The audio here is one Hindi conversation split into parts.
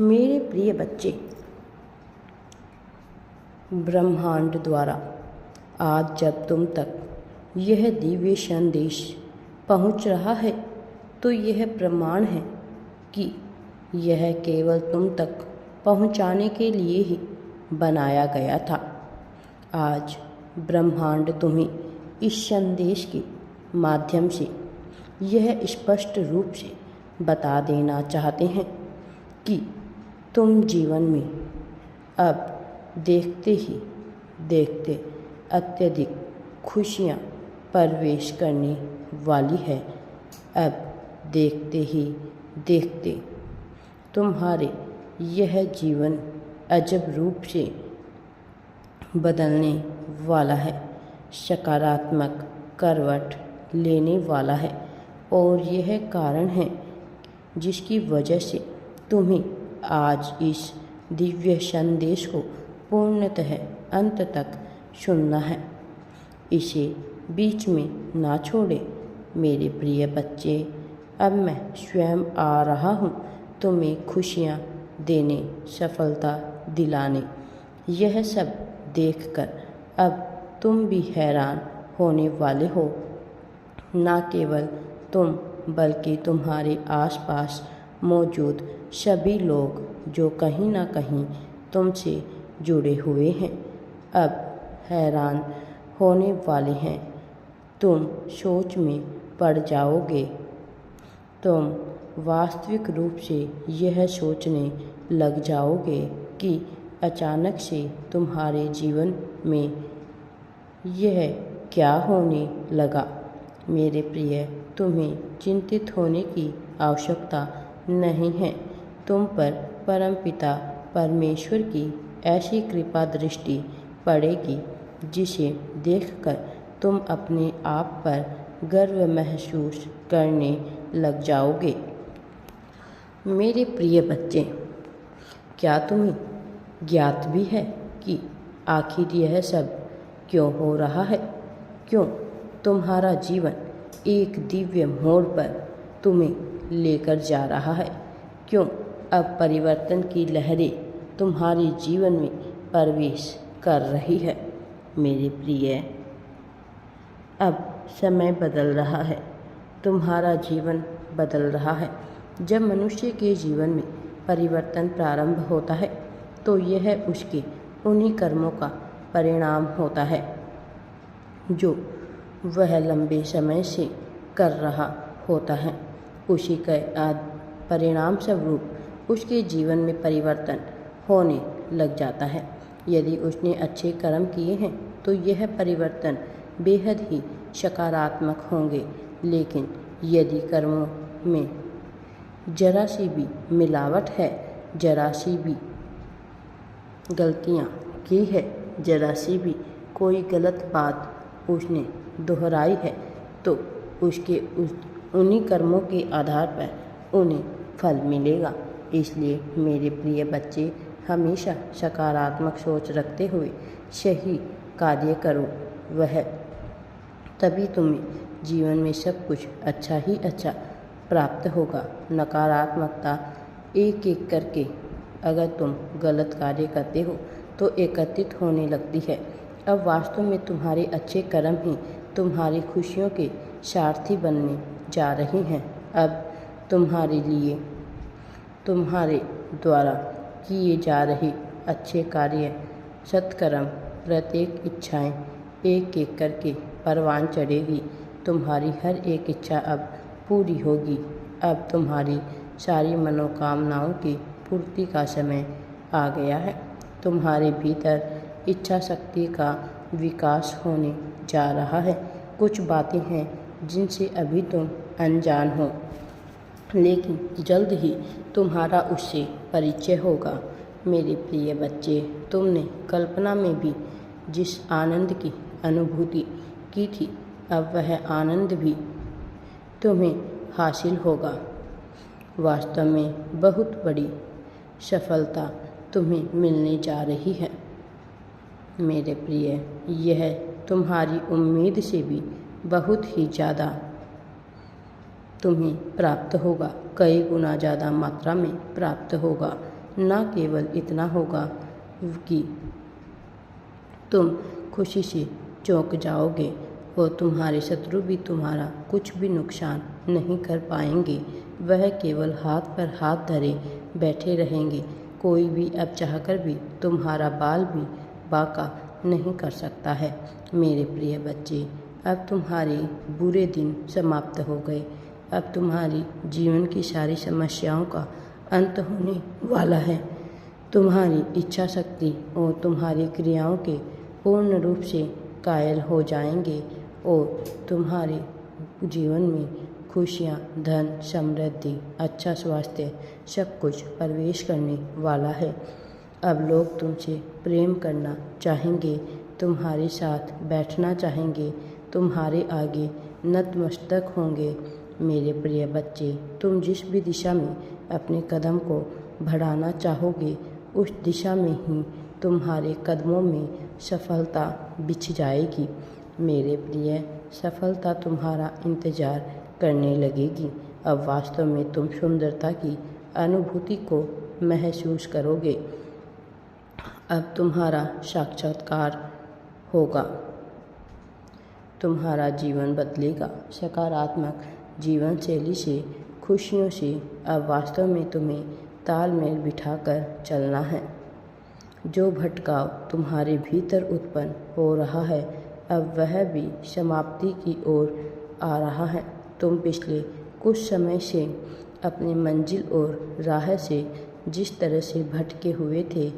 मेरे प्रिय बच्चे, ब्रह्मांड द्वारा आज जब तुम तक यह दिव्य संदेश पहुंच रहा है तो यह प्रमाण है कि यह केवल तुम तक पहुंचाने के लिए ही बनाया गया था। आज ब्रह्मांड तुम्हें इस संदेश के माध्यम से यह स्पष्ट रूप से बता देना चाहते हैं कि तुम जीवन में अब देखते ही देखते अत्यधिक खुशियाँ प्रवेश करने वाली है। अब देखते ही देखते तुम्हारे यह जीवन अजब रूप से बदलने वाला है, सकारात्मक करवट लेने वाला है और यह कारण है जिसकी वजह से तुम्हें आज इस दिव्य संदेश को पूर्णतः अंत तक सुनना है। इसे बीच में ना छोड़े मेरे प्रिय बच्चे। अब मैं स्वयं आ रहा हूँ तुम्हें खुशियाँ देने, सफलता दिलाने। यह सब देखकर अब तुम भी हैरान होने वाले हो। ना केवल तुम बल्कि तुम्हारे आसपास मौजूद सभी लोग जो कहीं ना कहीं तुमसे जुड़े हुए हैं अब हैरान होने वाले हैं। तुम सोच में पड़ जाओगे। तुम वास्तविक रूप से यह सोचने लग जाओगे कि अचानक से तुम्हारे जीवन में यह क्या होने लगा। मेरे प्रिय, तुम्हें चिंतित होने की आवश्यकता नहीं है। तुम पर परमपिता परमेश्वर की ऐसी कृपा दृष्टि पड़ेगी जिसे देखकर तुम अपने आप पर गर्व महसूस करने लग जाओगे। मेरे प्रिय बच्चे, क्या तुम्हें ज्ञात भी है कि आखिर यह सब क्यों हो रहा है? क्यों तुम्हारा जीवन एक दिव्य मोड़ पर तुम्हें लेकर जा रहा है? क्यों अब परिवर्तन की लहरें तुम्हारे जीवन में प्रवेश कर रही है? मेरे प्रिय, अब समय बदल रहा है, तुम्हारा जीवन बदल रहा है। जब मनुष्य के जीवन में परिवर्तन प्रारंभ होता है तो यह उसके उन्हीं कर्मों का परिणाम होता है जो वह लंबे समय से कर रहा होता है। उसी के परिणाम स्वरूप उसके जीवन में परिवर्तन होने लग जाता है। यदि उसने अच्छे कर्म किए हैं तो यह परिवर्तन बेहद ही सकारात्मक होंगे, लेकिन यदि कर्मों में जरा सी भी मिलावट है, जरा सी भी गलतियाँ की है, जरा सी भी कोई गलत बात उसने दोहराई है तो उसके उन्हीं कर्मों के आधार पर उन्हें फल मिलेगा। इसलिए मेरे प्रिय बच्चे, हमेशा सकारात्मक सोच रखते हुए सही कार्य करो। वह तभी तुम्हें जीवन में सब कुछ अच्छा ही अच्छा प्राप्त होगा। नकारात्मकता एक एक करके अगर तुम गलत कार्य करते हो तो एकत्रित होने लगती है। अब वास्तव में तुम्हारे अच्छे कर्म ही तुम्हारी खुशियों के सारथी बनने जा रही हैं। अब तुम्हारे लिए तुम्हारे द्वारा किए जा रहे अच्छे कार्य, सत्कर्म, प्रत्येक इच्छाएं एक एक करके परवान चढ़ेगी। तुम्हारी हर एक इच्छा अब पूरी होगी। अब तुम्हारी सारी मनोकामनाओं की पूर्ति का समय आ गया है। तुम्हारे भीतर इच्छा शक्ति का विकास होने जा रहा है। कुछ बातें हैं जिनसे अभी तुम अनजान हो, लेकिन जल्द ही तुम्हारा उससे परिचय होगा। मेरे प्रिय बच्चे, तुमने कल्पना में भी जिस आनंद की अनुभूति की थी, अब वह आनंद भी तुम्हें हासिल होगा। वास्तव में बहुत बड़ी सफलता तुम्हें मिलने जा रही है। मेरे प्रिय, यह तुम्हारी उम्मीद से भी बहुत ही ज़्यादा तुम्हें प्राप्त होगा, कई गुना ज़्यादा मात्रा में प्राप्त होगा। न केवल इतना होगा कि तुम खुशी से चौंक जाओगे और तुम्हारे शत्रु भी तुम्हारा कुछ भी नुकसान नहीं कर पाएंगे। वह केवल हाथ पर हाथ धरे बैठे रहेंगे। कोई भी अब चाहकर भी तुम्हारा बाल भी बांका नहीं कर सकता है। मेरे प्रिय बच्चे, अब तुम्हारे बुरे दिन समाप्त हो गए। अब तुम्हारी जीवन की सारी समस्याओं का अंत होने वाला है। तुम्हारी इच्छा शक्ति और तुम्हारी क्रियाओं के पूर्ण रूप से कायल हो जाएंगे और तुम्हारे जीवन में खुशियाँ, धन, समृद्धि, अच्छा स्वास्थ्य सब कुछ प्रवेश करने वाला है। अब लोग तुमसे प्रेम करना चाहेंगे, तुम्हारे साथ बैठना चाहेंगे, तुम्हारे आगे नतमस्तक होंगे। मेरे प्रिय बच्चे, तुम जिस भी दिशा में अपने कदम को बढ़ाना चाहोगे उस दिशा में ही तुम्हारे कदमों में सफलता बिछ जाएगी। मेरे प्रिय, सफलता तुम्हारा इंतज़ार करने लगेगी। अब वास्तव में तुम सुंदरता की अनुभूति को महसूस करोगे। अब तुम्हारा साक्षात्कार होगा, तुम्हारा जीवन बदलेगा। सकारात्मक जीवन शैली से, खुशियों से अब वास्तव में तुम्हें तालमेल बिठाकर चलना है। जो भटकाव तुम्हारे भीतर उत्पन्न हो रहा है अब वह भी समाप्ति की ओर आ रहा है। तुम पिछले कुछ समय से अपनी मंजिल और राह से जिस तरह से भटके हुए थे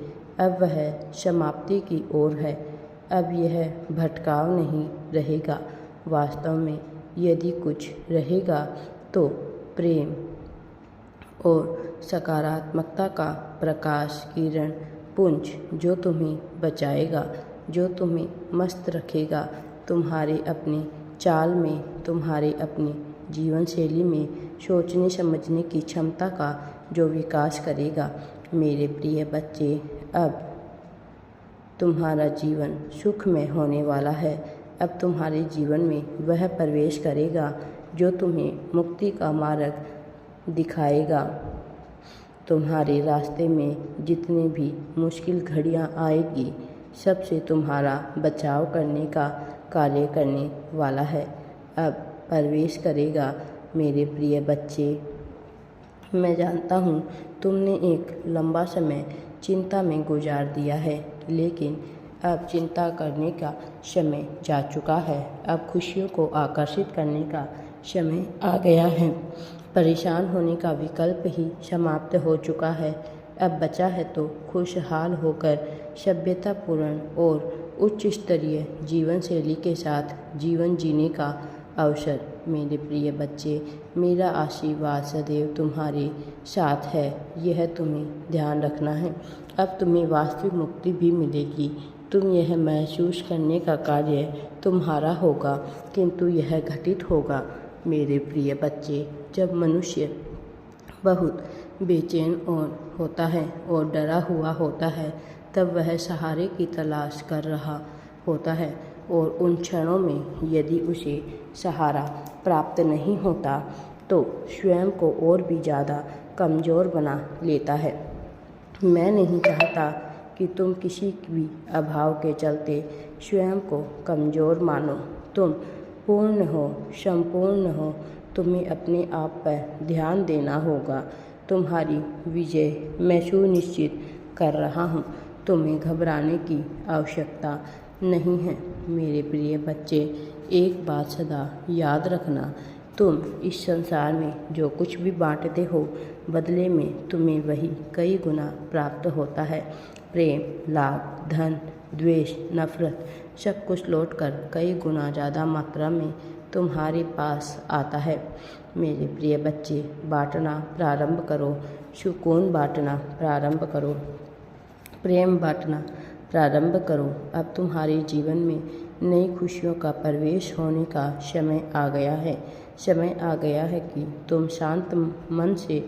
अब वह समाप्ति की ओर है। अब यह भटकाव नहीं रहेगा। वास्तव में यदि कुछ रहेगा तो प्रेम और सकारात्मकता का प्रकाश किरण पुंज जो तुम्हें बचाएगा, जो तुम्हें मस्त रखेगा, तुम्हारे अपने चाल में, तुम्हारे अपनी जीवन शैली में सोचने समझने की क्षमता का जो विकास करेगा। मेरे प्रिय बच्चे, अब तुम्हारा जीवन सुखमय होने वाला है। अब तुम्हारे जीवन में वह प्रवेश करेगा जो तुम्हें मुक्ति का मार्ग दिखाएगा। तुम्हारे रास्ते में जितनी भी मुश्किल घड़ियाँ आएगी सबसे तुम्हारा बचाव करने का कार्य करने वाला है। अब प्रवेश करेगा। मेरे प्रिय बच्चे, मैं जानता हूँ तुमने एक लंबा समय चिंता में गुजार दिया है, लेकिन अब चिंता करने का समय जा चुका है। अब खुशियों को आकर्षित करने का समय आ गया है। परेशान होने का विकल्प ही समाप्त हो चुका है। अब बचा है तो खुशहाल होकर सभ्यतापूर्ण और उच्च स्तरीय जीवन शैली के साथ जीवन जीने का अवसर। मेरे प्रिय बच्चे, मेरा आशीर्वाद सदैव तुम्हारे साथ है, यह तुम्हें ध्यान रखना है। अब तुम्हें वास्तविक मुक्ति भी मिलेगी। तुम यह महसूस करने का कार्य तुम्हारा होगा, किंतु यह घटित होगा। मेरे प्रिय बच्चे, जब मनुष्य बहुत बेचैन और होता है और डरा हुआ होता है तब वह सहारे की तलाश कर रहा होता है और उन क्षणों में यदि उसे सहारा प्राप्त नहीं होता तो स्वयं को और भी ज़्यादा कमज़ोर बना लेता है। मैं नहीं चाहता कि तुम किसी भी अभाव के चलते स्वयं को कमज़ोर मानो। तुम पूर्ण हो, संपूर्ण हो। तुम्हें अपने आप पर ध्यान देना होगा। तुम्हारी विजय मैं सुनिश्चित कर रहा हूँ। तुम्हें घबराने की आवश्यकता नहीं है। मेरे प्रिय बच्चे, एक बात सदा याद रखना, तुम इस संसार में जो कुछ भी बांटते हो बदले में तुम्हें वही कई गुना प्राप्त होता है। प्रेम, लाभ, धन, द्वेष, नफरत सब कुछ लौटकर कई गुना ज़्यादा मात्रा में तुम्हारे पास आता है। मेरे प्रिय बच्चे, बांटना प्रारंभ करो, सुकून बांटना प्रारंभ करो, प्रेम बांटना प्रारंभ करो। अब तुम्हारे जीवन में नई खुशियों का प्रवेश होने का समय आ गया है। समय आ गया है कि तुम शांत मन से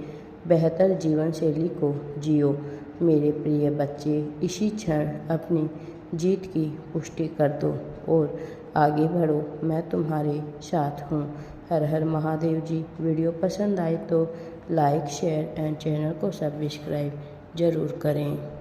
बेहतर जीवन शैली को जियो। मेरे प्रिय बच्चे, इसी क्षण अपनी जीत की पुष्टि कर दो और आगे बढ़ो। मैं तुम्हारे साथ हूँ। हर हर महादेव जी। वीडियो पसंद आए तो लाइक, शेयर एंड चैनल को सब्सक्राइब ज़रूर करें।